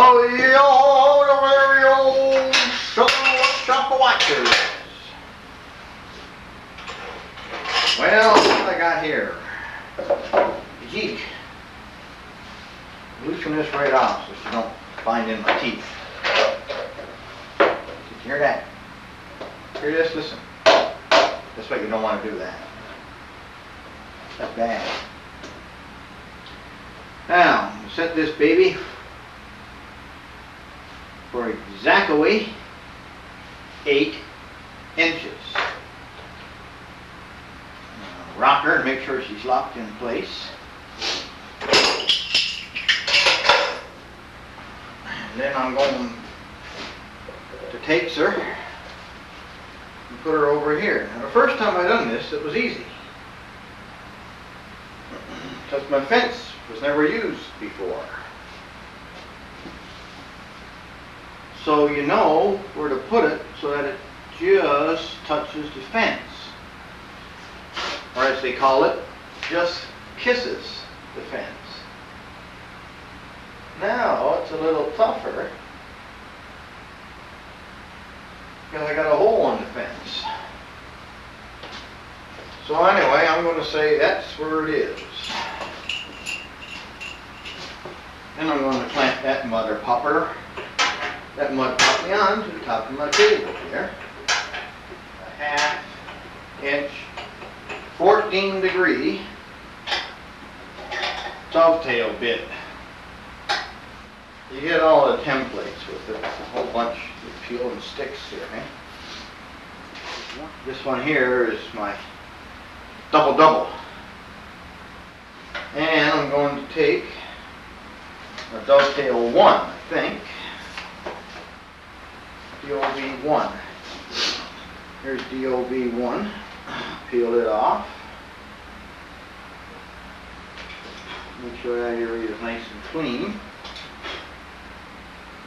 Oh, yo, shop of watches. Well, what I got here? Jig. Loosen this right off so you don't find in my teeth. Did you hear that? Hear this? Listen. This way you don't want to do that. That's bad. Now, set this baby for exactly 8 inches. Rock her and make sure she's locked in place. And then I'm going to take her and put her over here. Now the first time I done this, it was easy. Because my fence was never used before. So you know where to put it so that it just touches the fence. Or as they call it, just kisses the fence. Now it's a little tougher because I got a hole in the fence. So anyway, I'm going to say that's where it is. Then I'm going to clamp that mud puppy onto the top of my table here. A 1/2 inch 14-degree dovetail bit. You get all the templates with it, a whole bunch of peel and sticks here. Eh? This one here is my double. And I'm going to take a dovetail 1, I think. DOV1. Here's DOV1. Peel it off. Make sure that area is nice and clean.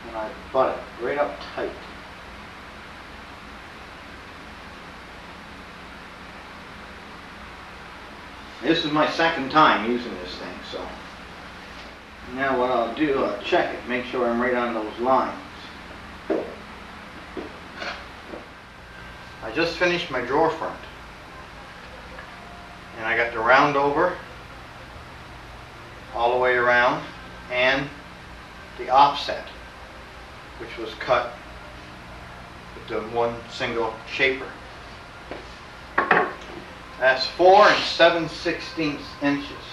And I butt it right up tight. This is my second time using this thing, so now what I'll do, I'll check it, make sure I'm right on those lines. I just finished my drawer front. And I got the round over all the way around and the offset, which was cut with the one single shaper. That's 4 7/16 inches.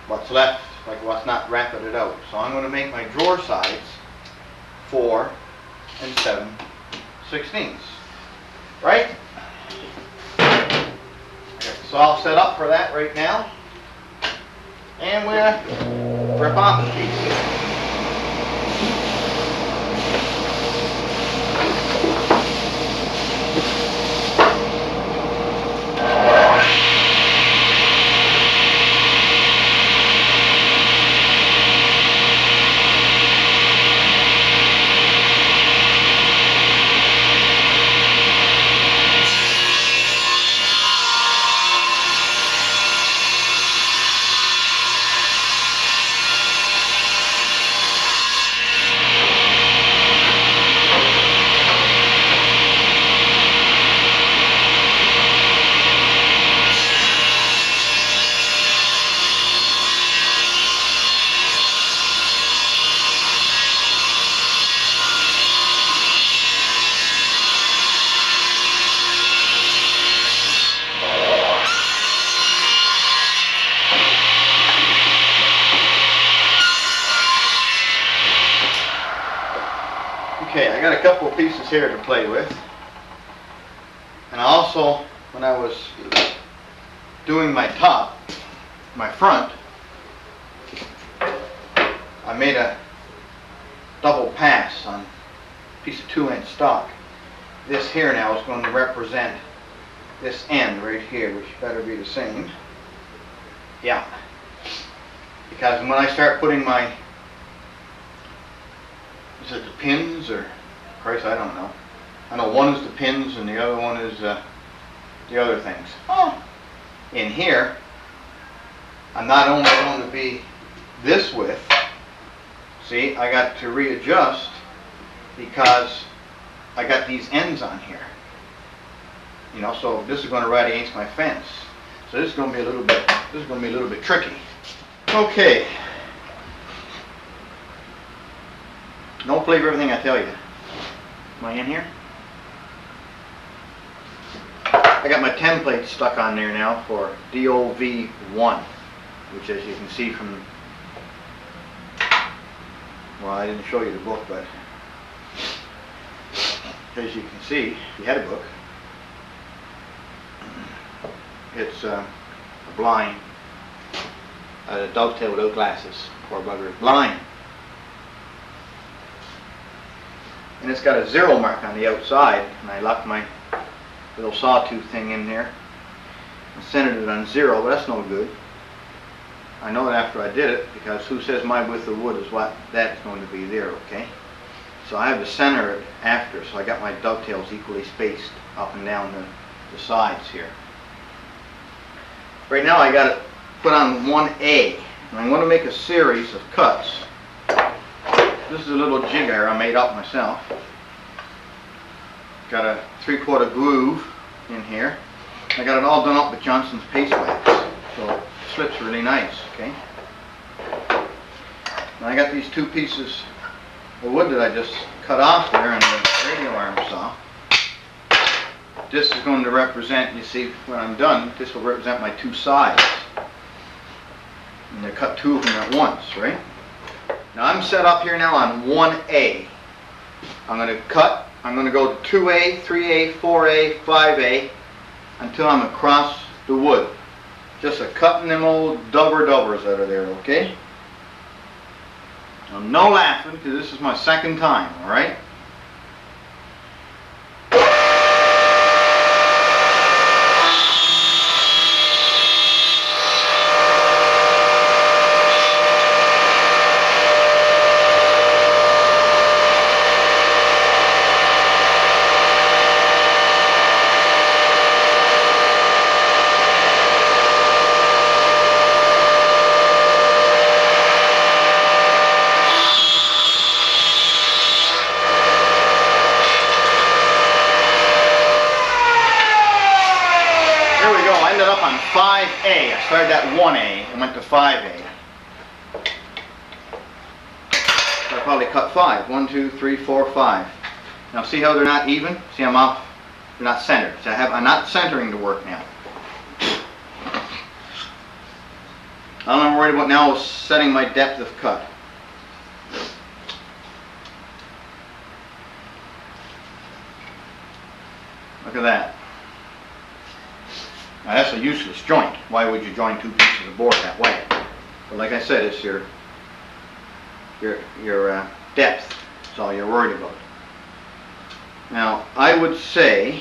What's left, like what's not wrapping it out. So I'm going to make my drawer sides 4 7/16. Right? So all set up for that right now. And we'll rip off the piece. Okay, I got a couple of pieces here to play with. And also, when I was doing my top, my front, I made a double pass on a piece of 2-inch stock. This here now is going to represent this end right here, which better be the same. Yeah. Because when I start putting my, is it the pins or, Christ, I don't know. I know one is the pins and the other one is the other things. Oh. In here, I'm not only going to be this width. See, I got to readjust because I got these ends on here. You know, so this is going to ride against my fence. So this is going to be a little bit tricky. Okay. Don't believe everything I tell you. Am I in here? I got my template stuck on there now for DOV1, which, as you can see from, well, I didn't show you the book, but as you can see, if you had a book, it's a blind, a dovetail without glasses, poor bugger, blind. And it's got a 0 mark on the outside, and I locked my little sawtooth thing in there and centered it on 0, but that's no good. I know it after I did it, because who says my width of wood is what that's going to be there, okay? So I have to center it after, so I got my dovetails equally spaced up and down the sides here. Right now I got it put on 1A, and I'm going to make a series of cuts. This is a little jig I made up myself. Got a 3/4 groove in here. I got it all done up with Johnson's paste wax, so it slips really nice, okay? Now I got these 2 pieces of wood that I just cut off there on the radio arm saw. This is going to represent, you see, when I'm done, this will represent my 2 sides. And I cut 2 of them at once, right? Now I'm set up here now on 1A. I'm going to cut, I'm going to go to 2A, 3A, 4A, 5A until I'm across the wood. Just a cutting them old dubbers out of there, okay? Now no laughing, because this is my 2nd time, alright? On 5A. I started at 1A and went to 5A. So I probably cut 5. 1, 2, 3, 4, 5. Now see how they're not even? See, I'm off. They're not centered. So I'm not centering the work now. All I'm worried about now is setting my depth of cut. Look at that. Now that's a useless joint. Why would you join 2 pieces of board that way? But like I said, it's your depth. That's all you're worried about. Now I would say,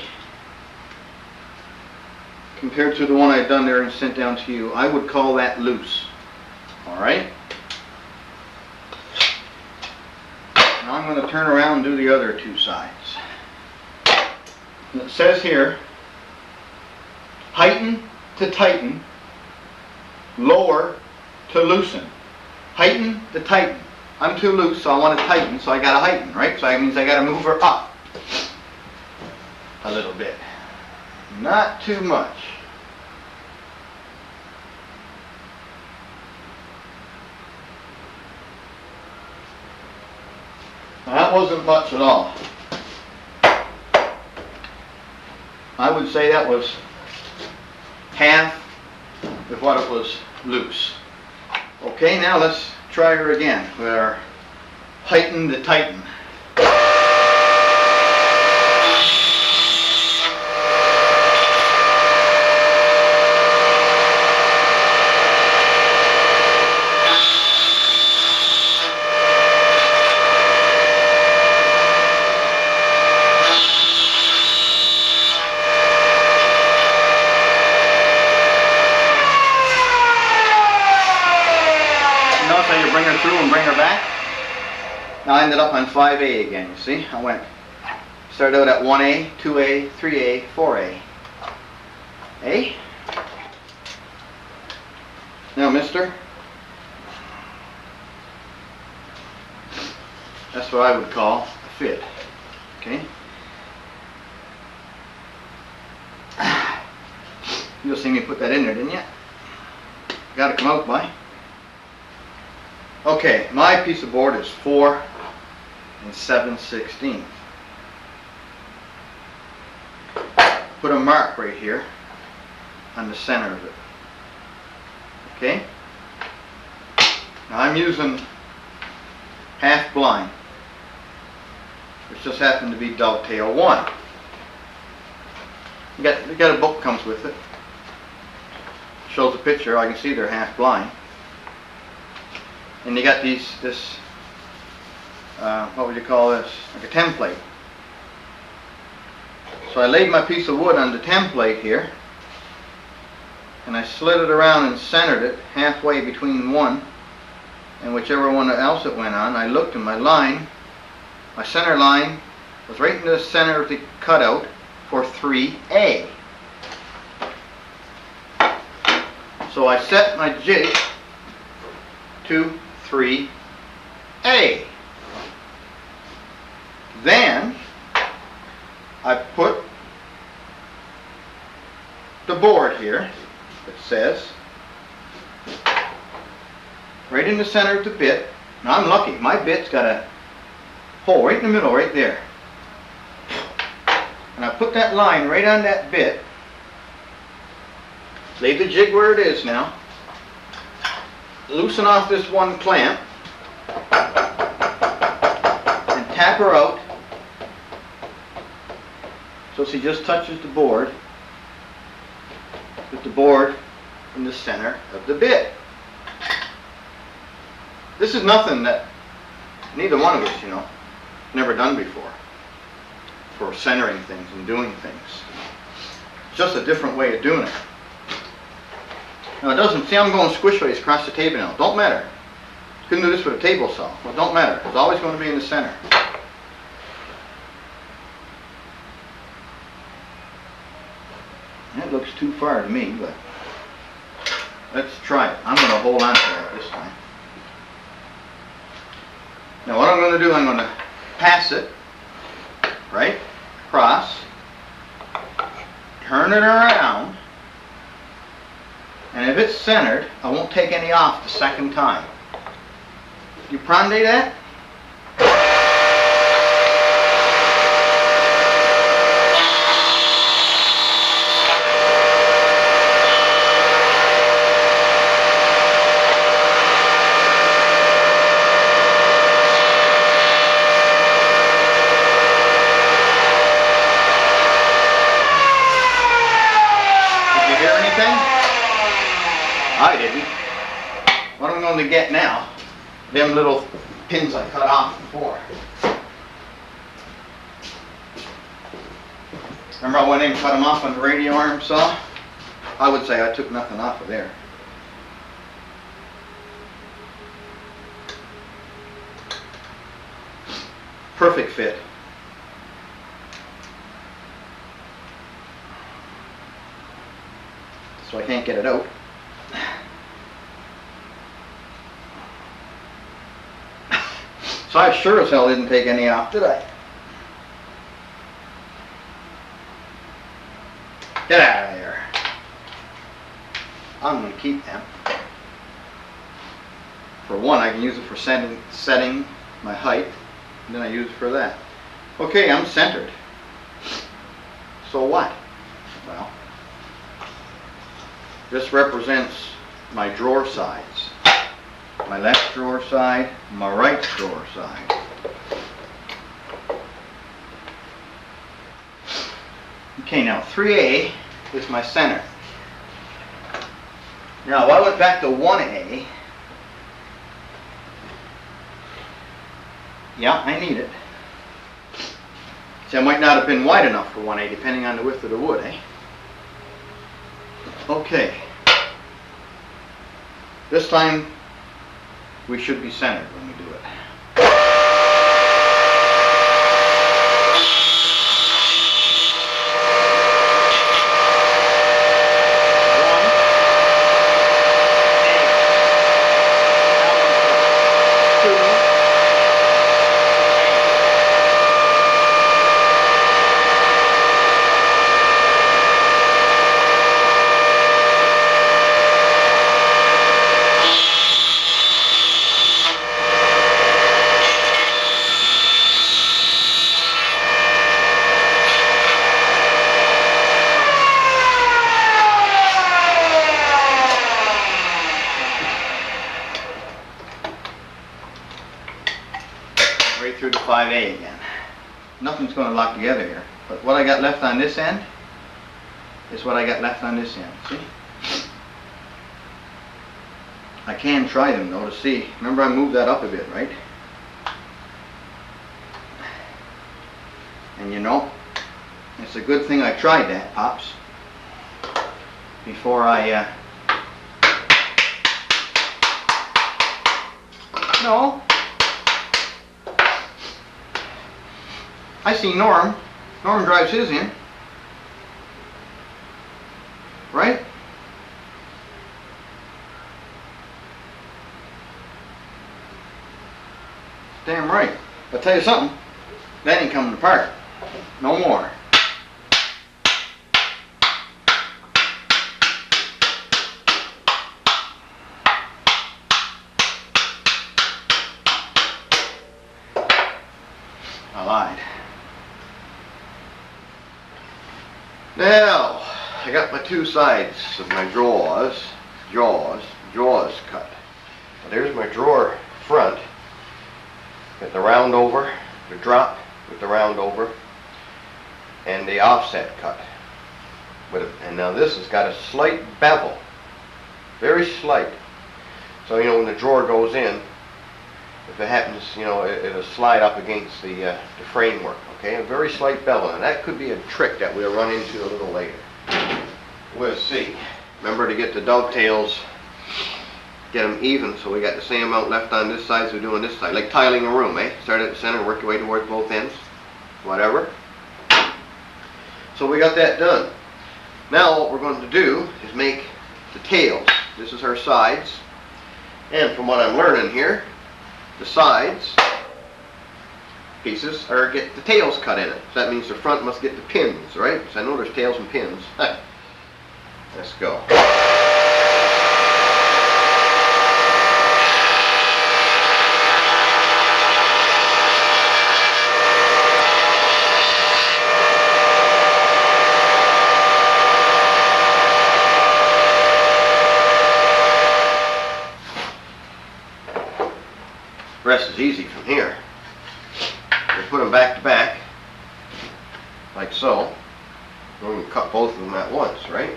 compared to the one I've done there and sent down to you, I would call that loose. Alright? Now I'm going to turn around and do the other 2 sides. And it says here, heighten to tighten, lower to loosen. Heighten to tighten. I'm too loose, so I want to tighten, so I got to heighten, right? So that means I got to move her up a little bit. Not too much. Now that wasn't much at all. I would say that was half of what it was loose. Okay, now let's try her again with our heighten to tighten. Bring her through and bring her back. Now I ended up on 5A again, you see. I started out at 1A, 2A, 3A, 4A. A? Now mister, That's what I would call a fit. Okay? You'll see me put that in there, didn't you? Got to come out by. Okay, my piece of board is 4 7/16. Put a mark right here on the center of it. Okay? Now I'm using half blind, which just happened to be dovetail 1. You got a book comes with it. Shows a picture. I can see they're half blind. And you got this what would you call this? Like a template. So I laid my piece of wood on the template here, and I slid it around and centered it halfway between one and whichever one else it went on. I looked and my center line was right in the center of the cutout for 3A. So I set my jig to 3A. Then I put the board here, it says, right in the center of the bit. Now I'm lucky, my bit's got a hole right in the middle, right there. And I put that line right on that bit, lay the jig where it is now, loosen off this one clamp, and tap her out so she just touches the board with the board in the center of the bit. This is nothing that neither one of us, never done before for centering things and doing things. It's just a different way of doing it. Now it doesn't, see, I'm going squishways across the table now. Don't matter. Couldn't do this with a table saw. Well, don't matter. It's always going to be in the center. That looks too far to me, but let's try it. I'm going to hold on to that this time. Now what I'm going to do, I'm going to pass it right across, turn it around, and if it's centered, I won't take any off the second time. You prende that? I didn't. What I'm going to get now, them little pins I cut off before. Remember I went in and cut them off on the radio arm saw? I would say I took nothing off of there. Perfect fit. So I can't get it out. So I sure as hell didn't take any off, did I? Get out of there. I'm going to keep them. For one, I can use it for setting my height, and then I use it for that. Okay, I'm centered. So what? Well, this represents my drawer sides. My left drawer side, my right drawer side. Okay, now 3A is my center. Now, if I went back to 1A, yeah, I need it. See, I might not have been wide enough for 1A, depending on the width of the wood, eh? Okay. This time, we should be centered when we do it. right through the 5A again. Nothing's going to lock together here. But what I got left on this end is what I got left on this end. See? I can try them though to see. Remember I moved that up a bit, right? And you know, it's a good thing I tried that, Pops, before I no. I see Norm. Norm drives his in. Right? Damn right. I'll tell you something. That ain't coming apart. No more. I lied. Now, I got my two sides of my jaws cut. There's my drawer front. Got the round over, the drop with the round over, and the offset cut. And now this has got a slight bevel, very slight. So you know when the drawer goes in, if it happens, you know, it'll slide up against the framework. Okay, a very slight bevel, and that could be a trick that we'll run into a little later. We'll see. Remember to get the dovetails, get them even, so we got the same amount left on this side as we do on this side. Like tiling a room, eh? Start at the center, work your way towards both ends, whatever. So we got that done. Now what we're going to do is make the tails. This is our sides, and from what I'm learning here, the sides pieces are get the tails cut in it. So that means the front must get the pins, right? So I know there's tails and pins. Let's go. The rest is easy from here. We put them back to back, like so. We're going to cut both of them at once, right?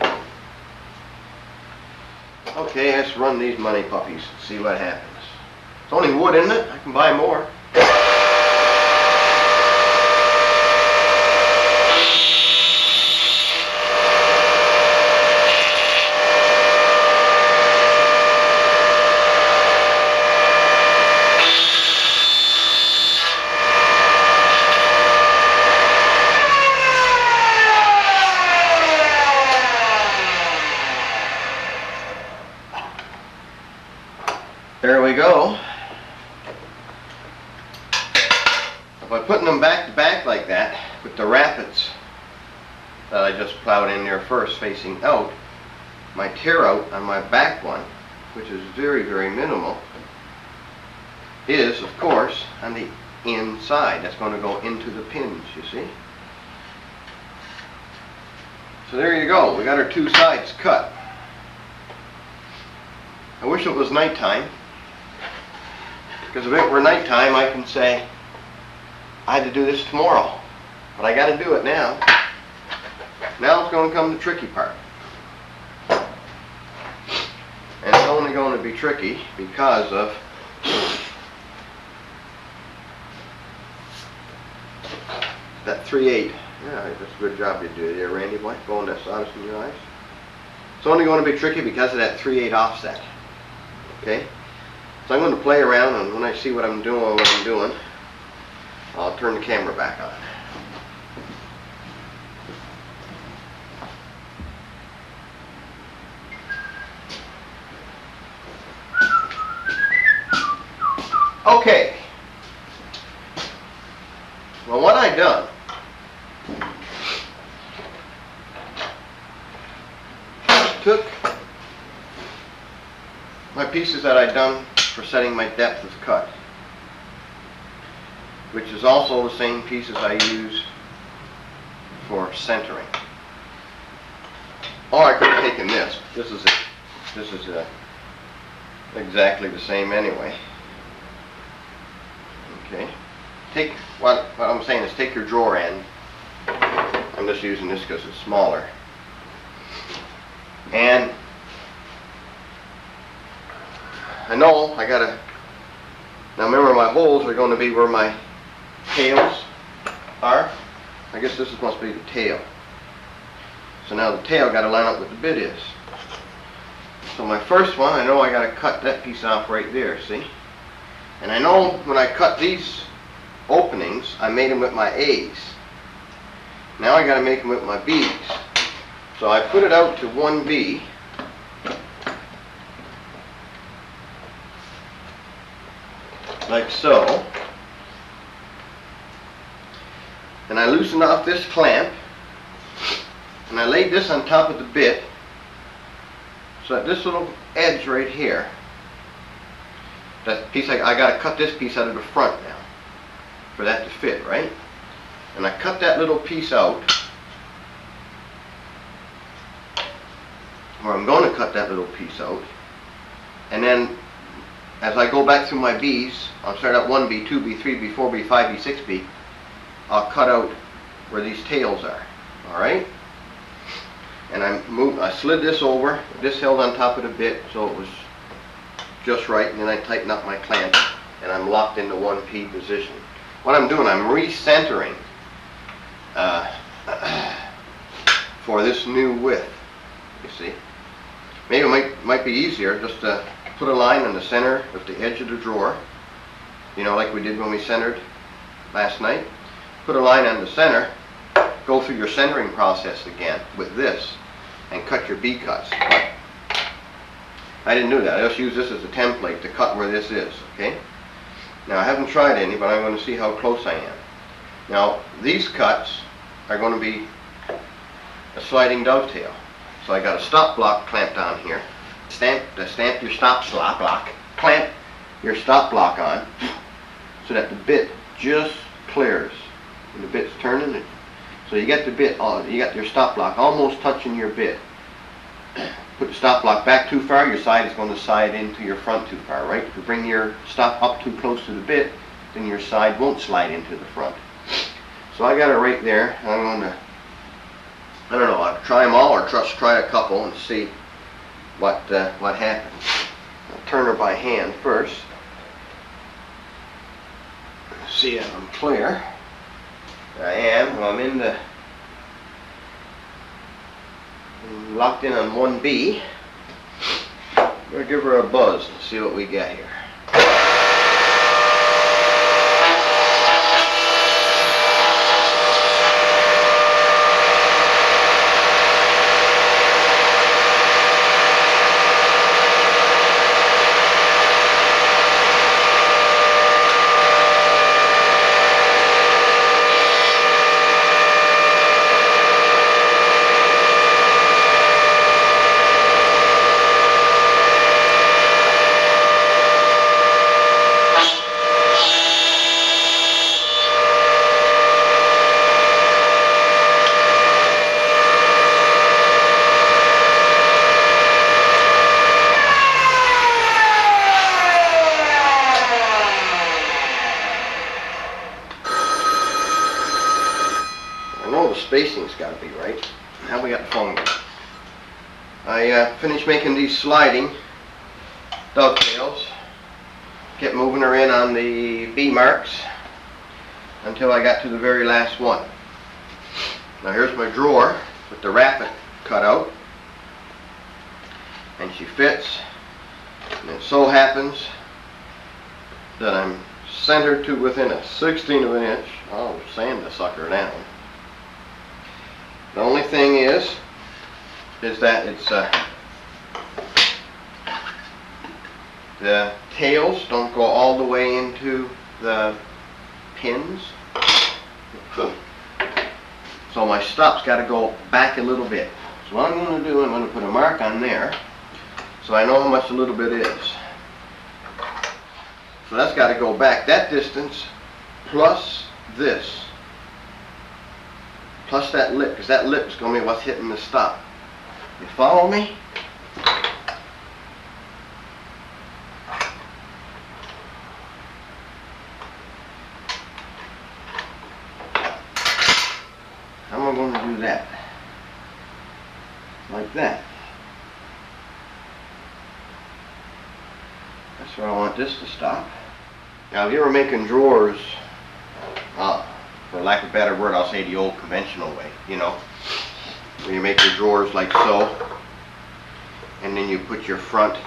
Okay, let's run these money puppies and see what happens. It's only wood, isn't it? I can buy more. There we go. By putting them back to back like that, with the rapids that I just plowed in there first facing out, my tear out on my back one, which is very, very minimal, is of course on the inside. That's going to go into the pins, you see. So there you go. We got our two sides cut. I wish it was nighttime. Because if it were nighttime, I can say, I had to do this tomorrow. But I got to do it now. Now it's going to come the tricky part. And it's only going to be tricky because of that 3/8. Yeah, that's a good job you do there, Randy boy. Blowing that sawdust in your eyes. It's only going to be tricky because of that 3/8 offset. Okay? So I'm going to play around, and when I see what I'm doing, I'll turn the camera back on. Okay. Well, what I done, took my pieces that I done for setting my depth of cut, which is also the same pieces I use for centering. Or I could have taken this. This is exactly the same anyway. Okay. what I'm saying is take your drawer end. I'm just using this because it's smaller. And I know I gotta, now remember my holes are going to be where my tails are. I guess this must be the tail. So now the tail got to line up with the bit is. So my first one, I know I got to cut that piece off right there, see? And I know when I cut these openings, I made them with my A's. Now I got to make them with my B's. So I put it out to 1B. Like so. And I loosened off this clamp. And I laid this on top of the bit. So that this little edge right here, that piece, I got to cut this piece out of the front now for that to fit, right? And I cut that little piece out, or I'm going to cut that little piece out, and then as I go back through my B's, I'll start at 1B, 2B, 3B, 4B, 5B, 6B, I'll cut out where these tails are, alright? And I slid this over, this held on top of the bit so it was just right, and then I tightened up my clamp and I'm locked into 1P position. What I'm doing, I'm recentering for this new width, you see. Maybe it might be easier just to put a line in the center of the edge of the drawer, you know, like we did when we centered last night. Put a line on the center, go through your centering process again with this, and cut your B cuts. But I didn't do that. I just use this as a template to cut where this is, okay? Now I haven't tried any, but I'm going to see how close I am. Now these cuts are going to be a sliding dovetail. So I got a stop block clamped on here. Stamp your stop block, clamp your stop block on so that the bit just clears. And the bit's turning it. So you get the bit, you got your stop block almost touching your bit. Put the stop block back too far, your side is going to slide into your front too far, right? If you bring your stop up too close to the bit, then your side won't slide into the front. So I got it right there. I'm going to, I don't know, I'll try them all or just try a couple and see what happens. I'll turn her by hand first. See if I'm clear. I am. Well, I'm locked in on 1B. I'm going to give her a buzz and see what we got here. Spacing's got to be right. Now we got the phone going. I finished making these sliding dovetails. Kept moving her in on the B marks until I got to the very last one. Now here's my drawer with the rappet cut out, and she fits. And it so happens that I'm centered to within a 1/16 of an inch. I'll sand the sucker down. The only thing is that it's the tails don't go all the way into the pins. So my stop's got to go back a little bit. So what I'm going to do, I'm going to put a mark on there so I know how much a little bit is. So that's got to go back that distance plus this. Plus that lip, because that lip is going to be what's hitting the stop. You follow me? that. Like that. That's where I want this to stop. Now if you were making drawers, for lack of a better word, I'll say the old conventional way, you know, where you make your drawers like so, and then you put your front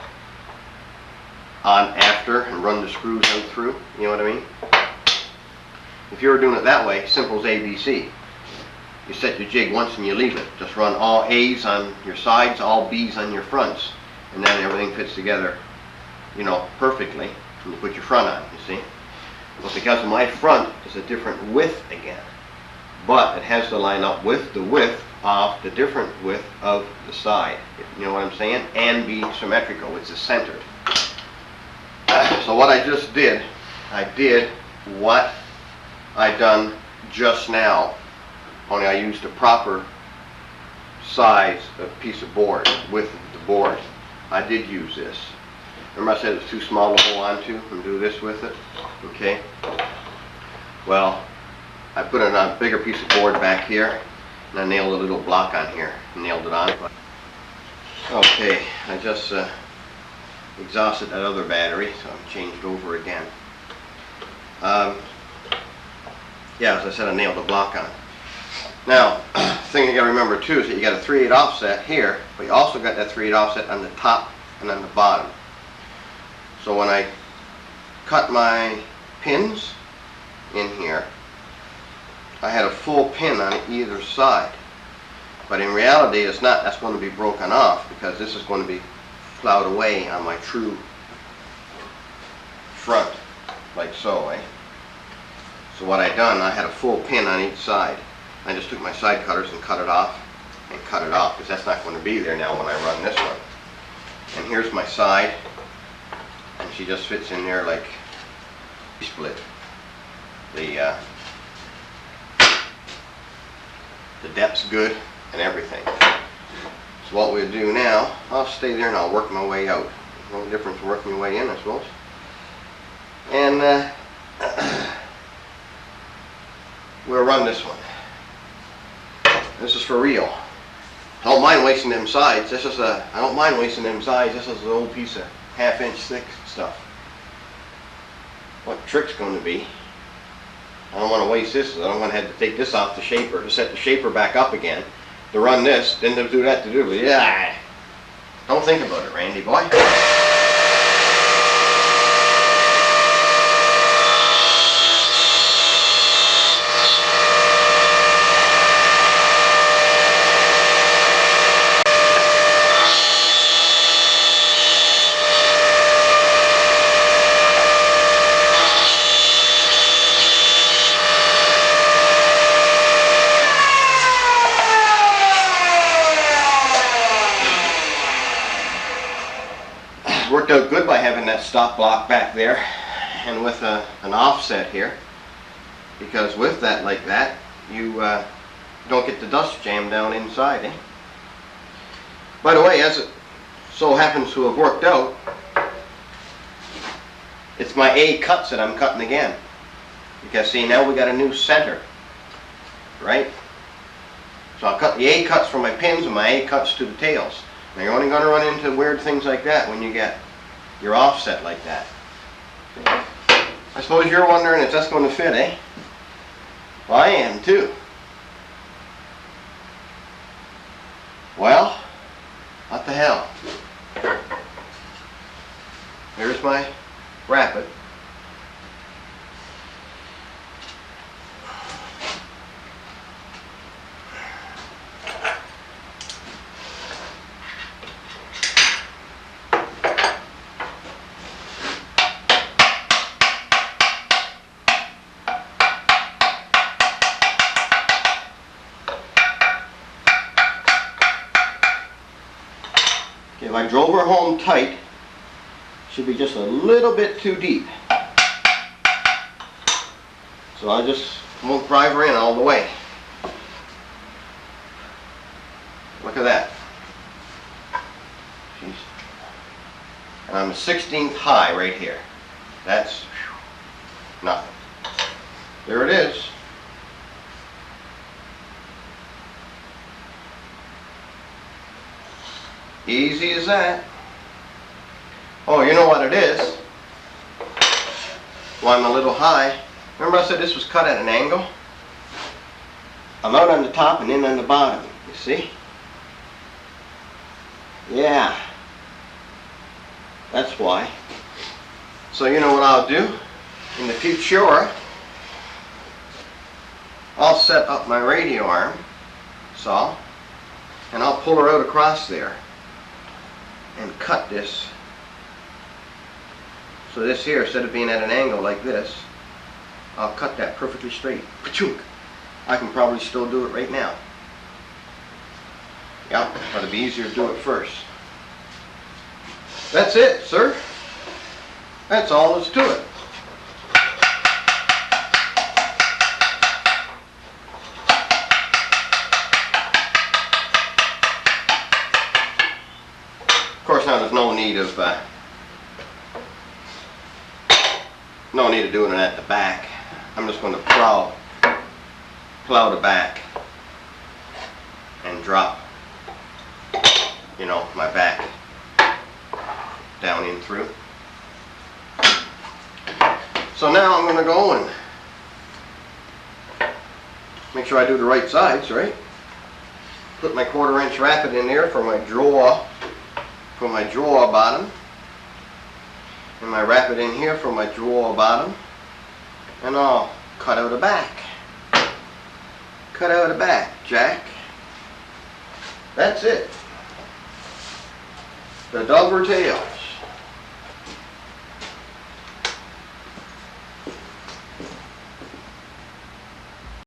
on after and run the screws out through, you know what I mean? If you were doing it that way, simple as ABC. You set your jig once and you leave it. Just run all A's on your sides, all B's on your fronts, and then everything fits together, you know, perfectly. And you put your front on, you see? Well, because my front is a different width again, but it has to line up with the width of the different width of the side. You know what I'm saying? And be symmetrical. It's centered. So what I just did, I did what I done just now, only I used a proper size of piece of board, width of the board. I did use this. Remember I said it was too small to hold on to and do this with it? Okay. Well, I put it on a bigger piece of board back here, and I nailed a little block on here. Nailed it on. Okay, I just exhausted that other battery, so I've changed over again. Yeah, as I said, I nailed the block on. Now, the thing you got to remember too is that you got a 3/8 offset here, but you also got that 3/8 offset on the top and on the bottom. So when I cut my pins in here, I had a full pin on either side. But in reality it's not. That's going to be broken off because this is going to be plowed away on my true front, like so, eh? So what I done, I had a full pin on each side. I just took my side cutters and cut it off, because that's not going to be there now when I run this one. And here's my side, and she just fits in there like split. The depth's good and everything. So what we'll do now, I'll stay there and I'll work my way out. No difference working your way in, I suppose. And we'll run this one. This is for real. I don't mind wasting them sides. This is I don't mind wasting them sides. This is an old piece of 1/2 inch thick stuff. What trick's going to be? I don't want to waste this. I don't want to have to take this off the shaper to set the shaper back up again to run this. Then to do that to do it. Yeah. Don't think about it, Randy boy. Worked out good by having that stop block back there and with an offset here, because with that like that you don't get the dust jammed down inside, eh? By the way, as it so happens to have worked out, it's my A cuts that I'm cutting again, because see, now we got a new center, right? So I'll cut the A cuts for my pins and my A cuts to the tails. Now you're only going to run into weird things like that when you get your offset like that. I suppose you're wondering if that's going to fit, eh? Well, I am too. Well, what the hell? Here's my rapid. If I drove her home tight, should be just a little bit too deep. So I just won't drive her in all the way. Look at that. And I'm 1/16 high right here. That's nothing. There it is. Easy as that. Oh, you know what it is? Why I'm a little high. Remember I said this was cut at an angle? I'm out on the top and in on the bottom, you see? Yeah. That's why. So you know what I'll do? In the future, I'll set up my radio arm saw and I'll pull her out across there and cut this. So this here, instead of being at an angle like this, I'll cut that perfectly straight. Pachunk! I can probably still do it right now. Yeah, but it'd be easier to do it first. That's it, sir. That's all there's to it. Of course, now there's no need of doing it at the back. I'm just going to plow the back and drop, you know, my back down in through. So now I'm going to go and make sure I do the right sides, right? Put my 1/4 inch rapid in there for my draw bottom, and my rapid in here for my draw bottom, and I'll cut out a back. Cut out a back, Jack. That's it. The dovetails.